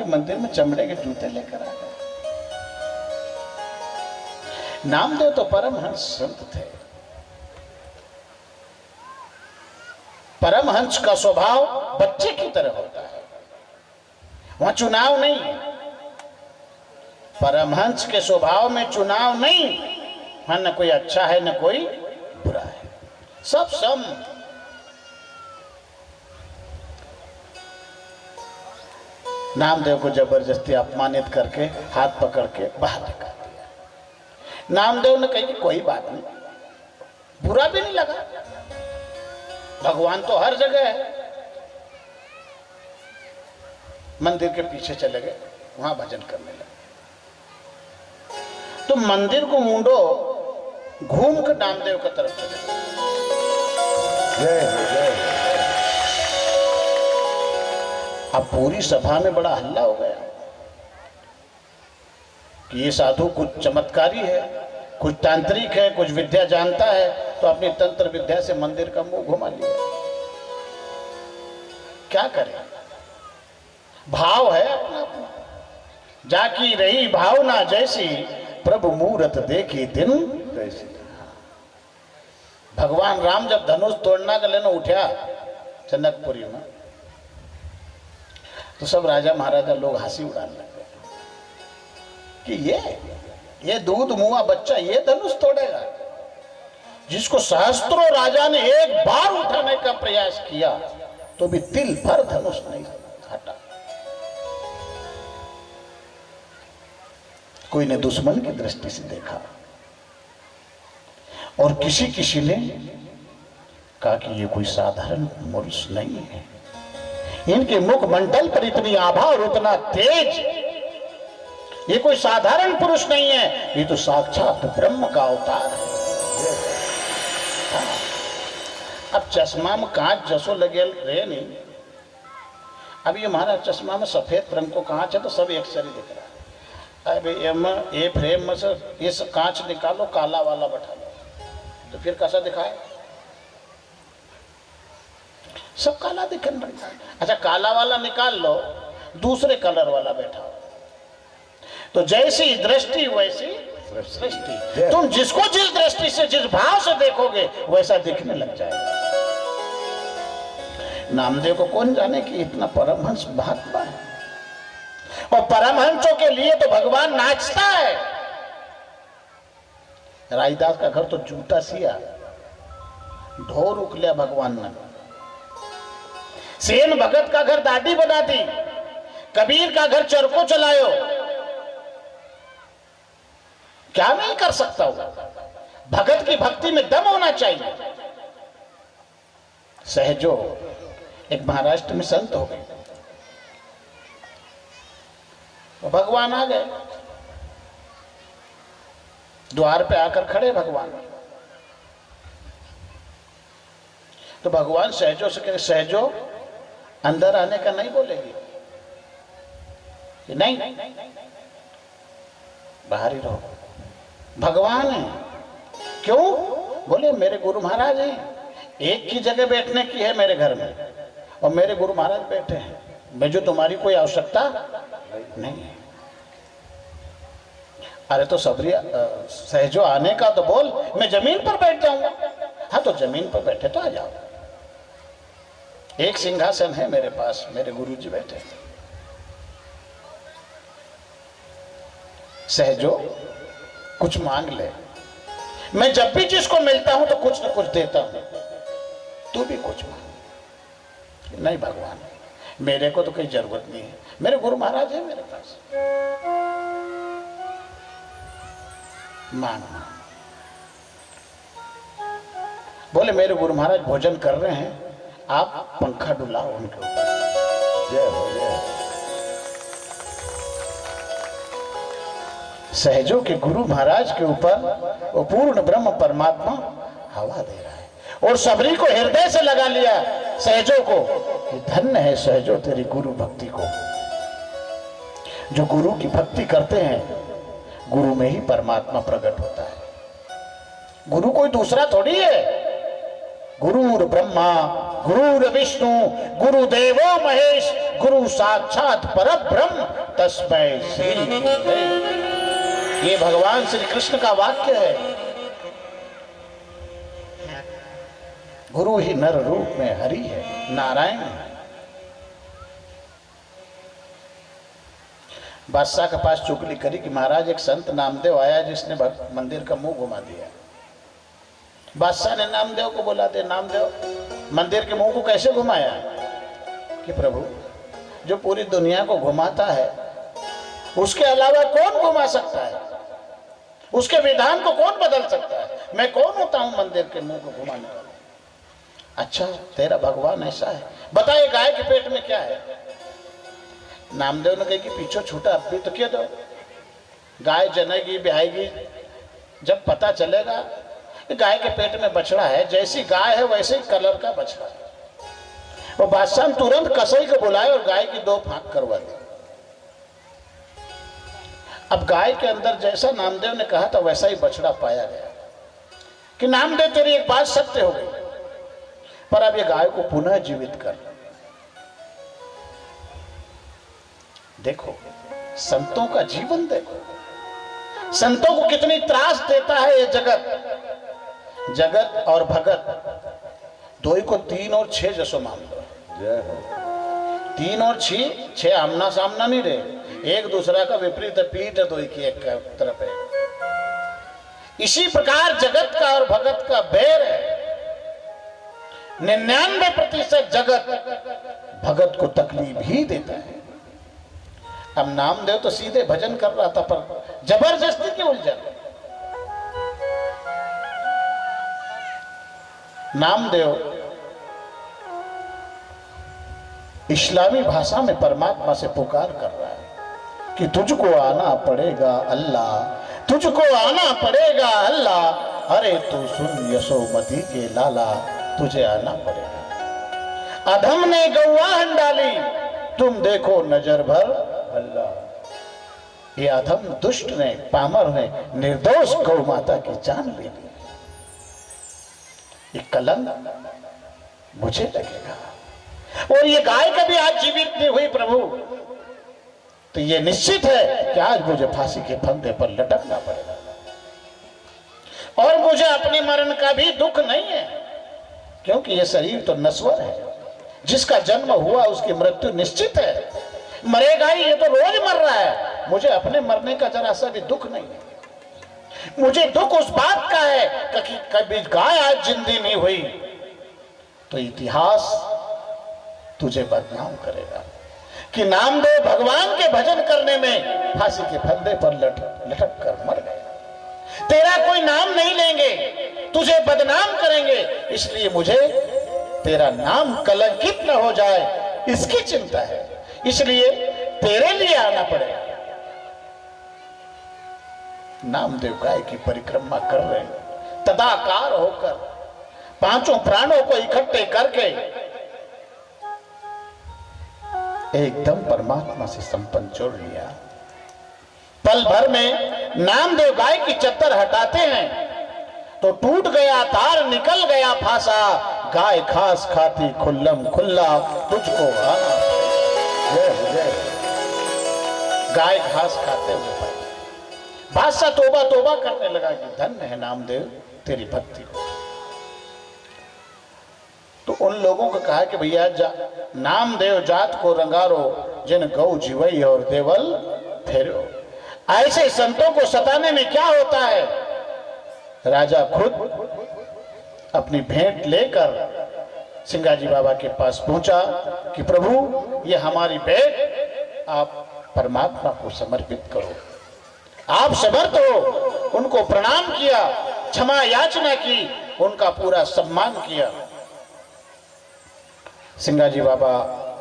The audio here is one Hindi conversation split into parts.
मंदिर में चमड़े के जूते लेकर आ गए। नामदेव तो परमहंस संत थे। परमहंस का स्वभाव बच्चे की तरह होता है, वहां चुनाव नहीं है। परमहंस के स्वभाव में चुनाव नहीं, वहां न कोई अच्छा है न कोई बुरा है, सब सम। नामदेव को जबरदस्ती अपमानित करके हाथ पकड़ के बाहर निकाल दिया। नामदेव ने कही कोई बात नहीं, बुरा भी नहीं लगा, भगवान तो हर जगह है। मंदिर के पीछे चले गए, वहां भजन करने लगे। तो मंदिर को मुंडो घूम कर नामदेव की तरफ चले गए। अब पूरी सभा में बड़ा हल्ला हो गया कि ये साधु कुछ चमत्कारी है, कुछ तांत्रिक है, कुछ विद्या जानता है, तो अपनी तंत्र विद्या से मंदिर का मुंह घुमा लिया। क्या करें, भाव है अपना अपना। जाकी रही भावना जैसी, प्रभु मूरत देखी दिन जैसी। भगवान राम जब धनुष तोड़ना के लेना उठा जनकपुरी में, तो सब राजा महाराजा लोग हंसी उड़ाने लगे कि ये दूध मुआ बच्चा ये धनुष तोड़ेगा, जिसको सहस्त्रों राजा ने एक बार उठाने का प्रयास किया तो भी तिल भर धनुष नहीं हटा। कोई ने दुश्मन की दृष्टि से देखा और किसी ने कहा कि ये कोई साधारण पुरुष नहीं है, इनके मुख मंडल पर इतनी आभा और उतना तेज, ये कोई साधारण पुरुष नहीं है, ये तो साक्षात ब्रह्म का अवतार है। अब चश्मा में कांच जसो लगे रहे नहीं, अब ये हमारा चश्मा में सफेद रंग को कांच है तो सब एक सरी दिख रहा है। अबे ये फ्रेम में से ये कांच निकालो, काला वाला बैठा लो, तो फिर कैसा दिखाए? सब काला दिखने लगता है। अच्छा, काला वाला निकाल लो, दूसरे कलर वाला बैठा हो, तो जैसी दृष्टि वैसी सृष्टि। तुम जिसको जिस दृष्टि से, जिस भाव से देखोगे वैसा दिखने लग जाएगा। नामदेव को कौन जाने कि इतना परमहंस महात्मा है, और परमहंसों के लिए तो भगवान नाचता है। राईदास का घर तो जूता सिया, ढोर उकलिया भगवान ने। सेन भगत का घर दाढ़ी बना दी, कबीर का घर चरको चलायो। क्या नहीं कर सकता होगा? भगत की भक्ति में दम होना चाहिए। सहजो एक महाराष्ट्र में संत हो गए, तो भगवान आ गए, द्वार पे आकर खड़े भगवान। तो भगवान सहजो से कहे, सहजो अंदर आने का नहीं बोलेगी? नहीं, बाहर ही रहो। भगवान है, क्यों? बोले मेरे गुरु महाराज हैं, एक की जगह बैठने की है मेरे घर में, और मेरे गुरु महाराज बैठे हैं, मुझे तुम्हारी कोई आवश्यकता नहीं है। अरे तो सबरिया सहजो आने का तो बोल, मैं जमीन पर बैठ जाऊंगा। हाँ तो जमीन पर बैठे तो आ जाओ, एक सिंहासन है मेरे पास, मेरे गुरुजी बैठे हैं। सहजो कुछ मांग ले, मैं जब भी जिसको मिलता हूं तो कुछ न कुछ देता हूं, तू भी कुछ मांग। नहीं भगवान, मेरे को तो कोई जरूरत नहीं है, मेरे गुरु महाराज है मेरे पास। मांग। बोले मेरे गुरु महाराज भोजन कर रहे हैं, आप पंखा डुलाओ उनके ऊपर। जय हो जय। सहजों के गुरु महाराज के ऊपर वो पूर्ण ब्रह्म परमात्मा हवा दे रहा है, और सबरी को हृदय से लगा लिया सहजों को। धन्य है सहजो तेरी गुरु भक्ति को। जो गुरु की भक्ति करते हैं, गुरु में ही परमात्मा प्रकट होता है। गुरु कोई दूसरा थोड़ी है। गुरुर ब्रह्मा गुरुर विष्णु गुरुदेवो महेश, गुरु साक्षात परब्रह्म तस्मै श्री गुरुवे। ये भगवान श्री कृष्ण का वाक्य है। गुरु ही नर रूप में हरि है, नारायण है। बादशाह के पास चुगली करी कि महाराज एक संत नामदेव आया जिसने मंदिर का मुंह घुमा दिया। बादशाह ने नामदेव को बोला, दे नामदेव मंदिर के मुंह को कैसे घुमाया? कि प्रभु जो पूरी दुनिया को घुमाता है उसके अलावा कौन घुमा सकता है? उसके विधान को कौन बदल सकता है? मैं कौन होता हूं मंदिर के मुंह को घुमाने वाला? अच्छा तेरा भगवान ऐसा है, बताए गाय के पेट में क्या है? नामदेव ने कहा कि पीछे छूटा अब भी तो क्या दो, गाय जनेगी ब्याहेगी, जब पता चलेगा कि गाय के पेट में बछड़ा है, जैसी गाय है वैसे ही कलर का बछड़ा है। वो बादशाह ने तुरंत कसाई को बुलाए और गाय की 2 फांक करवा दी। अब गाय के अंदर जैसा नामदेव ने कहा था वैसा ही बछड़ा पाया गया। कि नामदेव तेरी एक बात सत्य हो गई, पर अब ये गाय को पुनः जीवित कर। देखो संतों का जीवन, देखो संतों को कितनी त्रास देता है ये जगत। जगत और भगत दो ही को 3 और 6 जसो मान लो। 3 और 6 आमना सामना नहीं रहे, एक दूसरा का विपरीत पीठ दो की एक तरफ है। इसी प्रकार जगत का और भगत का बैर है। 99% जगत भगत को तकलीफ ही देता है। अब नामदेव तो सीधे भजन कर रहा था, पर जबरदस्ती की उलझन। नामदेव इस्लामी भाषा में परमात्मा से पुकार कर रहा है कि तुझको आना पड़ेगा अल्लाह, तुझको आना पड़ेगा अल्लाह। अरे तू सुन यशोमती के लाला, तुझे आना पड़ेगा। अधम ने गौवा हंडाली, तुम देखो नजर भर अल्लाह। ये अधम दुष्ट ने, पामर ने निर्दोष गौ माता की जान ले ली। ये कलंक मुझे लगेगा। और ये गाय कभी आज जीवित नहीं हुई प्रभु, तो ये निश्चित है कि आज मुझे फांसी के फंदे पर लटकना पड़ेगा। और मुझे अपने मरण का भी दुख नहीं है, क्योंकि ये शरीर तो नश्वर है। जिसका जन्म हुआ उसकी मृत्यु निश्चित है, मरेगा ही, ये तो रोज मर रहा है। मुझे अपने मरने का जरा सा भी दुख नहीं है। मुझे दुख उस बात का है कि कभी गाय आज जिंदी नहीं हुई तो इतिहास तुझे बदनाम करेगा कि नामदेव भगवान के भजन करने में फांसी के फंदे पर लटक कर मर गए। तेरा कोई नाम नहीं लेंगे, तुझे बदनाम करेंगे, इसलिए मुझे तेरा नाम कलंकित न हो जाए इसकी चिंता है, इसलिए तेरे लिए आना पड़ेगा। नामदेव गाय की परिक्रमा कर रहे हैं, तदाकार होकर 5 प्राणों को इकट्ठे करके एकदम परमात्मा से संपन्न जोड़ लिया। पल भर में नामदेव गाय की चद्दर हटाते हैं तो टूट गया तार, निकल गया फांसा। गाय घास खाती खुल्लम खुल्ला, तुझको आना। गाय घास खाते हुए पाए। बादशाह तोबा तोबा करने लगा कि धन्य है नामदेव तेरी भक्ति को। तो उन लोगों को कहा कि भैया नामदेव जात को रंगारो, जिन गौ जीवई और देवल फेरो। ऐसे संतों को सताने में क्या होता है? राजा खुद अपनी भेंट लेकर सिंगाजी बाबा के पास पहुंचा कि प्रभु ये हमारी भेंट आप परमात्मा को समर्पित करो। आप समर्थ हो। उनको प्रणाम किया, क्षमा याचना की, उनका पूरा सम्मान किया। सिंगाजी बाबा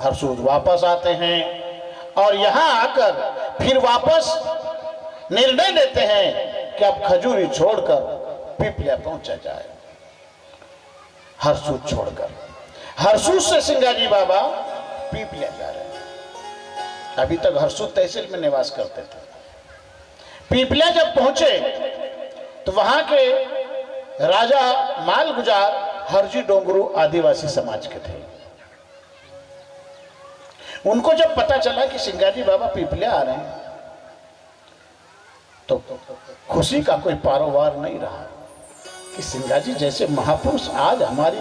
हरसूद वापस आते हैं और यहां आकर फिर वापस निर्णय लेते हैं कि अब खजूरी छोड़कर पीपलिया पहुंचा जाए। हरसूद छोड़कर, हरसूद से सिंगाजी बाबा पीपलिया जा रहे हैं। अभी तक हरसूद तहसील में निवास करते थे। पीपलिया जब पहुंचे तो वहां के राजा मालगुजार हरजी डोंगरू आदिवासी समाज के थे। उनको जब पता चला कि सिंगाजी बाबा पीपले आ रहे हैं तो खुशी का कोई पारोवार नहीं रहा कि सिंगाजी जैसे महापुरुष आज हमारी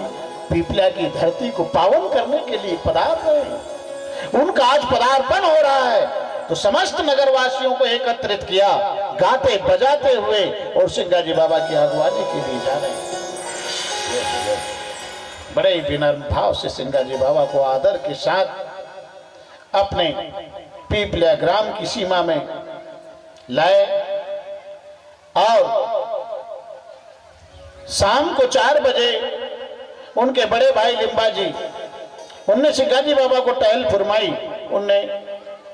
पीपला की धरती को पावन करने के लिए पधार रहे हैं, उनका आज पदार्पण हो रहा है। तो समस्त नगरवासियों को एकत्रित किया, गाते बजाते हुए, और सिंगाजी बाबा की अगुवानी के लिए जा रहे हैं। बड़े ही विनम्र भाव से सिंगाजी बाबा को आदर के साथ अपने पीपला ग्राम की सीमा में लाए और शाम को 4 बजे उनके बड़े भाई लिम्बाजी उनने सिंगाजी बाबा को टहल फरमाई। उनने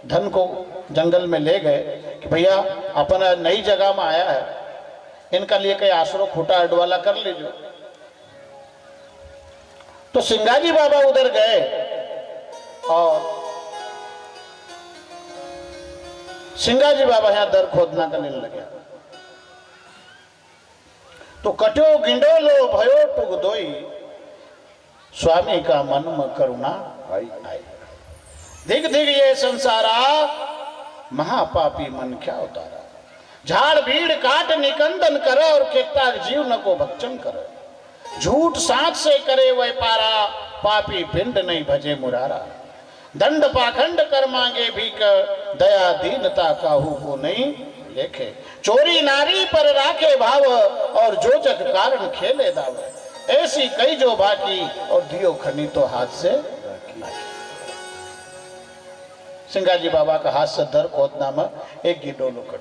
धन को जंगल में ले गए कि भैया अपना नई जगह में आया है, इनका लिए कई आसरो खूटा अडवाला कर लीजिए। तो सिंगाजी बाबा उधर गए और सिंगाजी बाबा यहां दर खोदना करने लगे। तो कट्यो गिंडोलो भयो टुक दोई, स्वामी का मन में करुणा आई। दिग दिग ये संसारा, महापापी मन क्या उतारा। झाड़ भीड़ काट निकंदन करे और कितना जीव न को भक्षण करे। झूठ साथ से करे वह पारा, पापी पिंड नहीं भजे मुरारा। दंड पाखंड कर मांगे भी कर, दया दीनता काहू को नहीं लेखे। चोरी नारी पर राखे भाव, और जो जग कारण खेले दाव। ऐसी कई जो बाकी, और दियो खनी तो हाथ से सिंगाजी बाबा का हाथ से दर खोदना में एक गिडोलो कर